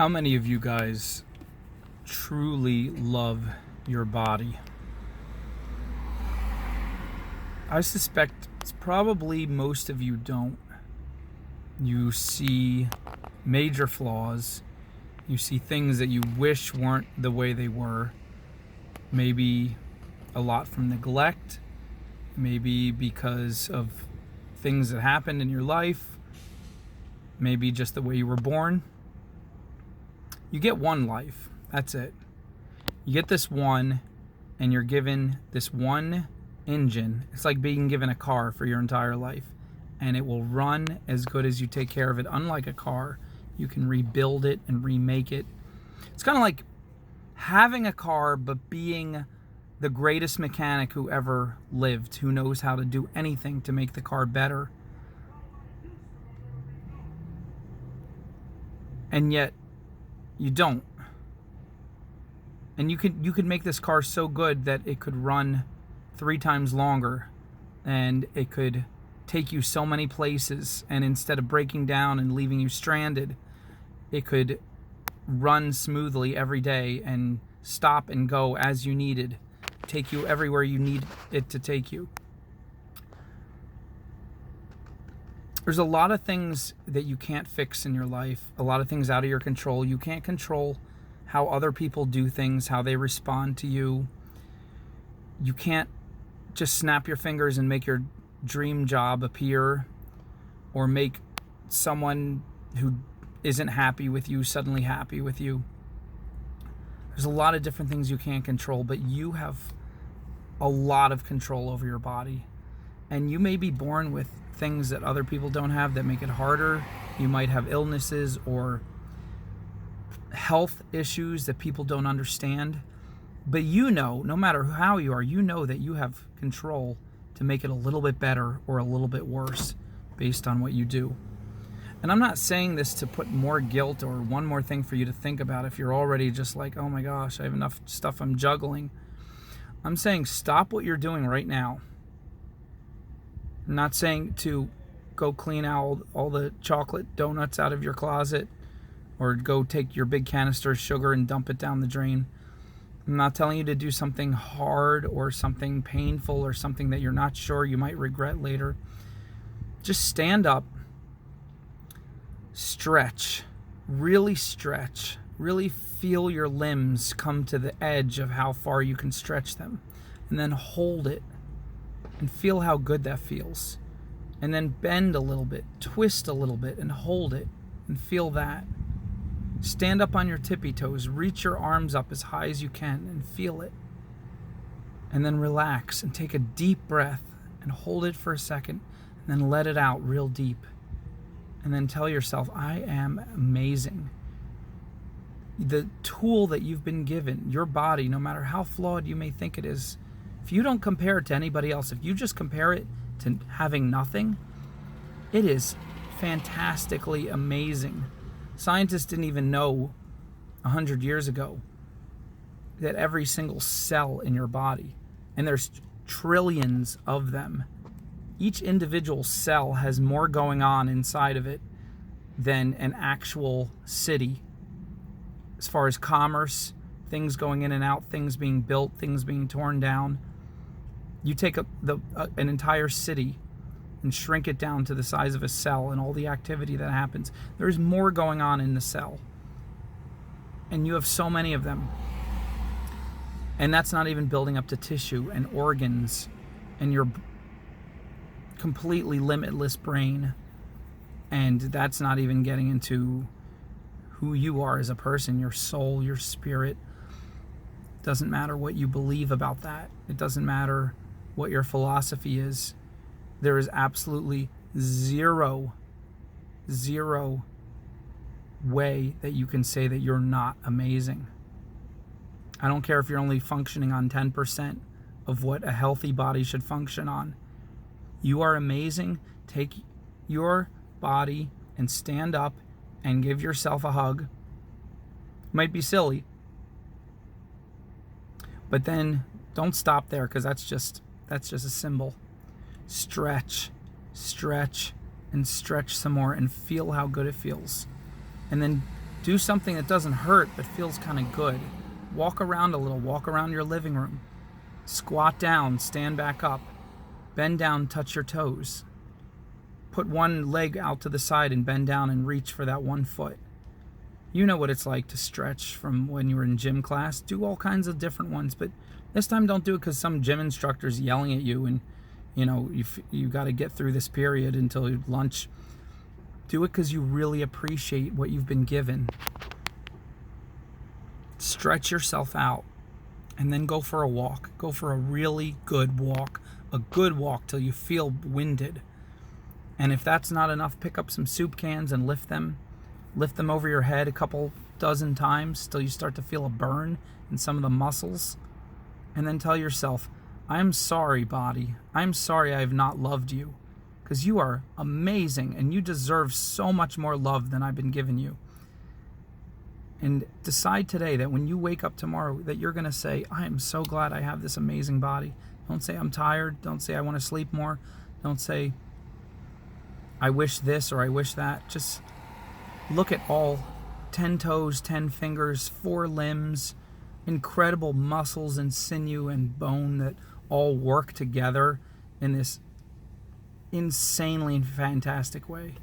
How many of you guys truly love your body? I suspect it's probably most of you don't. You see major flaws. You see things that you wish weren't the way they were. Maybe a lot from neglect. Maybe because of things that happened in your life. Maybe just the way you were born. You get one life. That's it. You get this one, and you're given this one engine. It's like being given a car for your entire life, and it will run as good as you take care of it. Unlike a car, you can rebuild it and remake it. It's kind of like having a car, but being the greatest mechanic who ever lived, who knows how to do anything to make the car better. And yet, you don't. And you could make this car so good that it could run 3 times longer, and it could take you so many places, and instead of breaking down and leaving you stranded, it could run smoothly every day and stop and go as you needed, take you everywhere you need it to take you. There's a lot of things that you can't fix in your life, a lot of things out of your control. You can't control how other people do things, how they respond to you. You can't just snap your fingers and make your dream job appear, or make someone who isn't happy with you suddenly happy with you. There's a lot of different things you can't control, but you have a lot of control over your body. And you may be born with things that other people don't have that make it harder. You might have illnesses or health issues that people don't understand. But you know, no matter how you are, you know that you have control to make it a little bit better or a little bit worse based on what you do. And I'm not saying this to put more guilt or one more thing for you to think about if you're already just like, oh my gosh, I have enough stuff I'm juggling. I'm saying stop what you're doing right now. I'm not saying to go clean out all the chocolate donuts out of your closet, or go take your big canister of sugar and dump it down the drain. I'm not telling you to do something hard or something painful or something that you're not sure you might regret later. Just stand up, stretch, really feel your limbs come to the edge of how far you can stretch them, and then hold it and feel how good that feels. And then bend a little bit, twist a little bit, and hold it and feel that. Stand up on your tippy toes, reach your arms up as high as you can and feel it. And then relax and take a deep breath and hold it for a second, and then let it out real deep. And then tell yourself, I am amazing. The tool that you've been given, your body, no matter how flawed you may think it is, if you don't compare it to anybody else, if you just compare it to having nothing, it is fantastically amazing. Scientists didn't even know 100 years ago that every single cell in your body, and there's trillions of them, each individual cell has more going on inside of it than an actual city. As far as commerce, things going in and out, things being built, things being torn down. You take an entire city and shrink it down to the size of a cell and all the activity that happens. There's more going on in the cell. And you have so many of them. And that's not even building up to tissue and organs and your completely limitless brain. And that's not even getting into who you are as a person, your soul, your spirit. Doesn't matter what you believe about that. It doesn't matter what your philosophy is. There is absolutely zero way that you can say that you're not amazing. I don't care if you're only functioning on 10% of what a healthy body should function on. You are amazing. Take your body and stand up and give yourself a hug. Might be silly, but then don't stop there, because that's just a symbol. Stretch, and stretch some more, and feel how good it feels. And then Do something that doesn't hurt but feels kind of good. Walk around a little. Walk around your living room. Squat down, stand back up. Bend down, touch your toes. Put one leg out to the side and bend down and reach for that one foot. You know what it's like to stretch from when you were in gym class. Do all kinds of different ones, but this time don't do it because some gym instructor's yelling at you and you got to get through this period until lunch. Do it because you really appreciate what you've been given. Stretch yourself out and then go for a walk. Go for a really good walk. A good walk till you feel winded. And if that's not enough, pick up some soup cans and lift them. Lift them over your head a couple dozen times till you start to feel a burn in some of the muscles. And then tell yourself, I'm sorry, body. I'm sorry I have not loved you. Because you are amazing and you deserve so much more love than I've been giving you. And decide today that when you wake up tomorrow that you're going to say, I am so glad I have this amazing body. Don't say I'm tired. Don't say I want to sleep more. Don't say I wish this or I wish that. Just look at all 10 toes, 10 fingers, 4 limbs, incredible muscles and sinew and bone that all work together in this insanely fantastic way.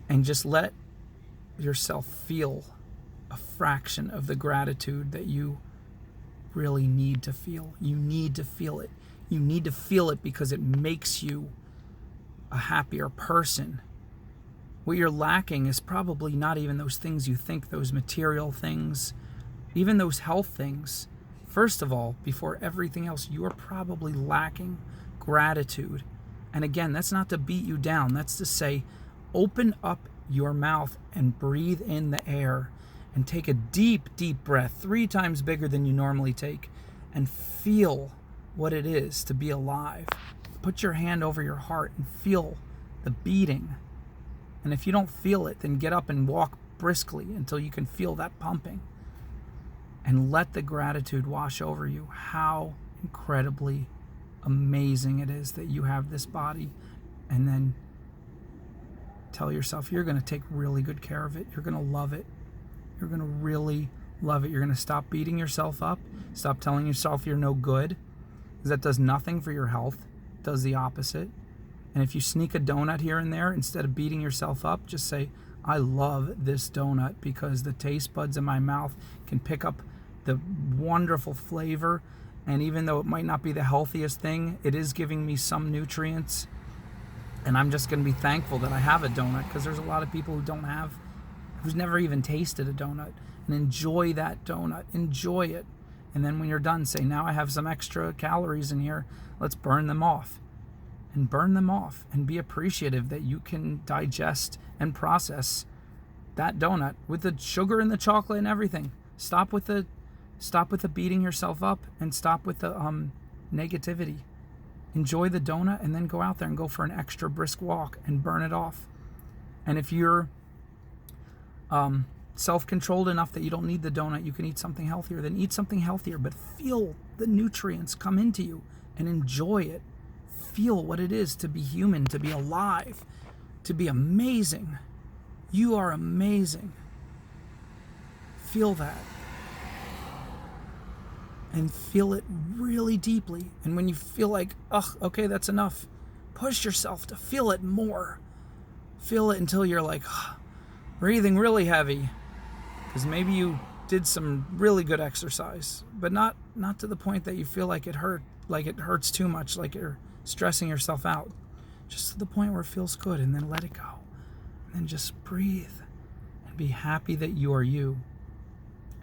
And just let yourself feel a fraction of the gratitude that you really need to feel. You need to feel it. You need to feel it because it makes you a happier person. What you're lacking is probably not even those things you think, those material things, even those health things. First of all, before everything else, you are probably lacking gratitude. And again, that's not to beat you down. That's to say, open up your mouth and breathe in the air and take a deep, deep breath, 3 times bigger than you normally take, and feel what it is to be alive. Put your hand over your heart and feel the beating. And if you don't feel it, then get up and walk briskly until you can feel that pumping. And let the gratitude wash over you. How incredibly amazing it is that you have this body. And then tell yourself you're going to take really good care of it. You're going to love it. You're going to really love it. You're going to stop beating yourself up. Stop telling yourself you're no good, because that does nothing for your health. It does the opposite. And if you sneak a donut here and there, instead of beating yourself up, just say, I love this donut because the taste buds in my mouth can pick up the wonderful flavor. And even though it might not be the healthiest thing, it is giving me some nutrients. And I'm just going to be thankful that I have a donut, because there's a lot of people who's never even tasted a donut. And enjoy that donut. Enjoy it. And then when you're done, say, now I have some extra calories in here. Let's burn them off. And burn them off. And be appreciative that you can digest and process that donut with the sugar and the chocolate and everything. Stop with the beating yourself up, and stop with the negativity. Enjoy the donut and then go out there and go for an extra brisk walk and burn it off. And if you're self-controlled enough that you don't need the donut, you can eat something healthier, then eat something healthier, but feel the nutrients come into you and enjoy it. Feel what it is to be human, to be alive, to be amazing. You are amazing. Feel that. And feel it really deeply. And when you feel like, okay, that's enough, push yourself to feel it more. Feel it until you're like breathing really heavy, because maybe you did some really good exercise, but not to the point that you feel like it hurts too much, like you're stressing yourself out. Just to the point where it feels good, and then let it go. And then just breathe and be happy that you are you.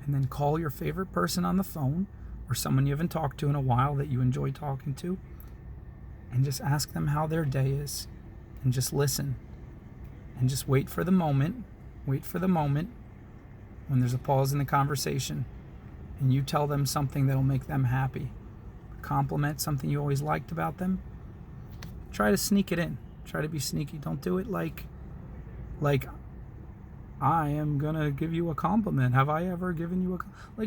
And then call your favorite person on the phone, or someone you haven't talked to in a while that you enjoy talking to, and just ask them how their day is, and just listen, and just wait for the moment when there's a pause in the conversation, and you tell them something that'll make them happy. Compliment something you always liked about them. Try to sneak it in. Try to be sneaky. Don't do it like I am gonna give you a compliment. Have I ever given you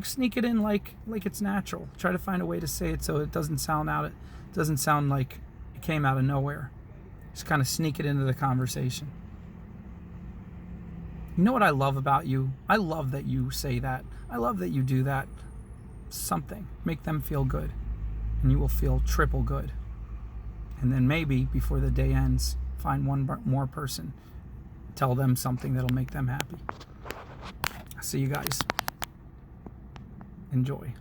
sneak it in like it's natural. Try to find a way to say it so it doesn't sound like it came out of nowhere. Just kind of sneak it into the conversation. You know what I love about you? I love that you say that. I love that you do that. Something. Make them feel good. And you will feel triple good. And then maybe before the day ends, find one more person. Tell them something that'll make them happy. See you guys. Enjoy.